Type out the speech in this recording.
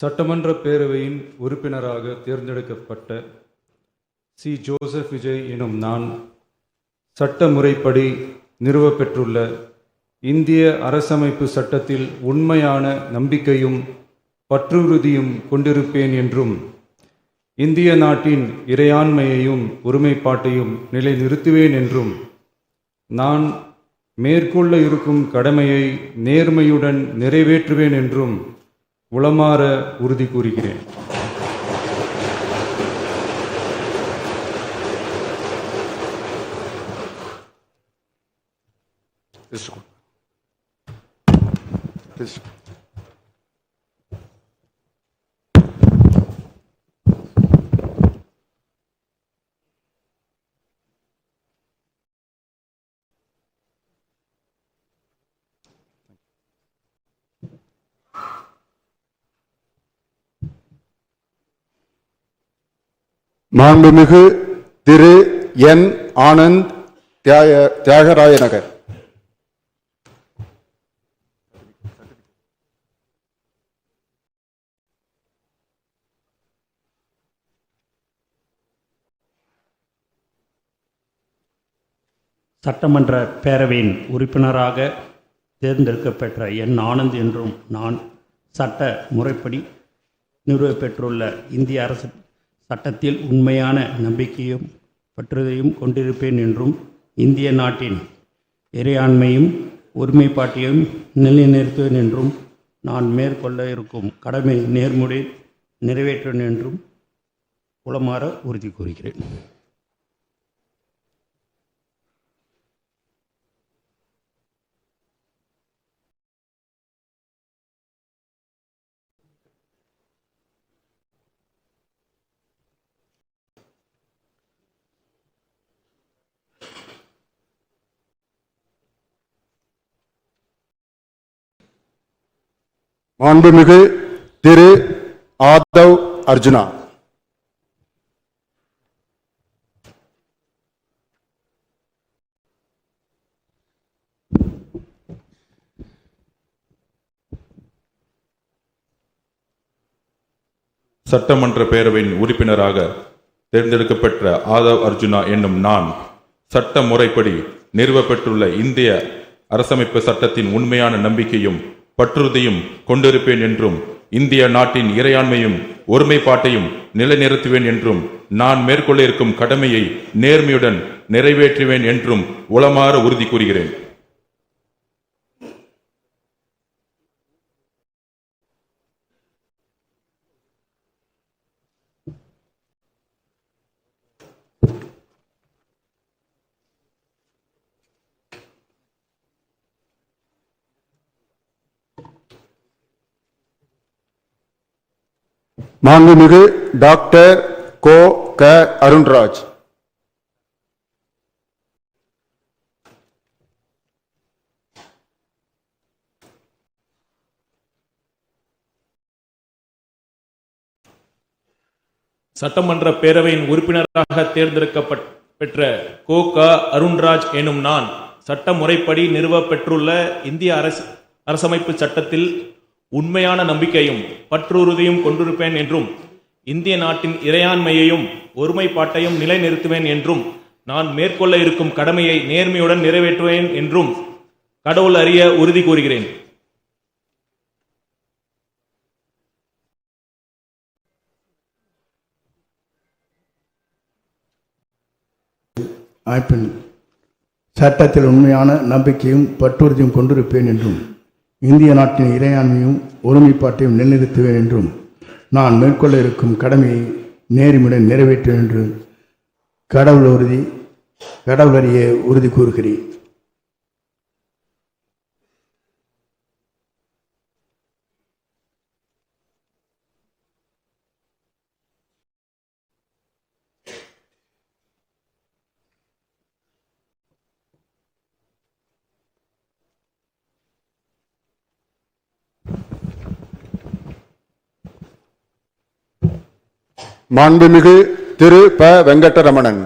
சட்டமன்ற பேரவையின் உறுப்பினராக தேர்ந்தெடுக்கப்பட்ட சி. ஜோசப் விஜய் எனும் நான் சட்ட முறைப்படி நிறுவப்பெற்றுள்ள இந்திய அரசமைப்பு சட்டத்தில் உண்மையான நம்பிக்கையும் பற்றுறுதியும் கொண்டிருப்பேன் என்றும் இந்திய நாட்டின் இறையாண்மையையும் ஒருமைப்பாட்டையும் நிலைநிறுத்துவேன் என்றும் நான் மேற்கொள்ள இருக்கும் கடமையை நேர்மையுடன் நிறைவேற்றுவேன் என்றும் உளமாற உறுதி கூறுகிறேன். மாண்புமிகு திரு என். ஆனந்த் தியாகராய நகர். சட்டமன்ற பேரவையின் உறுப்பினராக தேர்ந்தெடுக்கப்பெற்ற என். ஆனந்த் என்றும் நான் சட்ட முறைப்படி நிறுவப்பெற்றுள்ள இந்திய அரசு சட்டத்தில் உண்மையான நம்பிக்கையும் பற்றுதையும் கொண்டிருப்பேன் என்றும் இந்திய நாட்டின் இறையாண்மையும் ஒருமைப்பாட்டையும் நிலைநிறுத்துவேன் என்றும் நான் மேற்கொள்ள இருக்கும் கடமை நேர்முறை நிறைவேற்றுவேன் என்றும் உளமாற உறுதி கூறுகிறேன். மாண்புமிகு திரு ஆதவ் அர்ஜுனா. சட்டமன்ற பேரவையின் உறுப்பினராக தேர்ந்தெடுக்கப்பட்ட ஆதவ் அர்ஜுனா என்னும் நான் சட்ட முறைப்படி நிறுவப்பெற்றுள்ள இந்திய அரசமைப்பு சட்டத்தின் உண்மையான நம்பிக்கையும் பற்றுறுதியும் கொண்டிருப்பேன் என்றும் இந்திய நாட்டின் இறையாண்மையும் ஒருமைப்பாட்டையும் நிலைநிறுத்துவேன் என்றும் நான் மேற்கொள்ள இருக்கும் கடமையை நேர்மையுடன் நிறைவேற்றுவேன் என்றும் உளமாற உறுதி கூறுகிறேன். மாண்புமிகு டாக்டர் கோ. க. அருண்ராஜ். சட்டமன்ற பேரவையின் உறுப்பினராக தேர்ந்தெடுக்கப்பெற்ற கோ. க. அருண்ராஜ் எனும் நான் சட்ட முறைப்படி நிறுவப்பெற்றுள்ள இந்திய அரசமைப்பு சட்டத்தில் உண்மையான நம்பிக்கையும் பற்றுறுதியும் கொண்டிருப்பேன் என்றும் இந்திய நாட்டின் இறையாண்மையையும் ஒருமைப்பாட்டையும் நிலைநிறுத்துவேன் என்றும் நான் மேற்கொள்ள இருக்கும் கடமையை நேர்மையுடன் நிறைவேற்றுவேன் என்றும் கடவுள் அறிய உறுதி கூறுகிறேன். சட்டத்தில் உண்மையான நம்பிக்கையும் பற்றுறுதியும் கொண்டிருப்பேன் என்றும் இந்திய நாட்டின் இறையாண்மையும் ஒருமைப்பாட்டையும் நிலைநிறுத்துவேன் என்றும் நான் மேற்கொள்ள இருக்கும் கடமையை நேர்மையுடன் நிறைவேற்றுவேன் என்று கடவுள் அறிய உறுதி கூறுகிறேன். மாண்புமிகு திரு ப. வெங்கடரமணன்.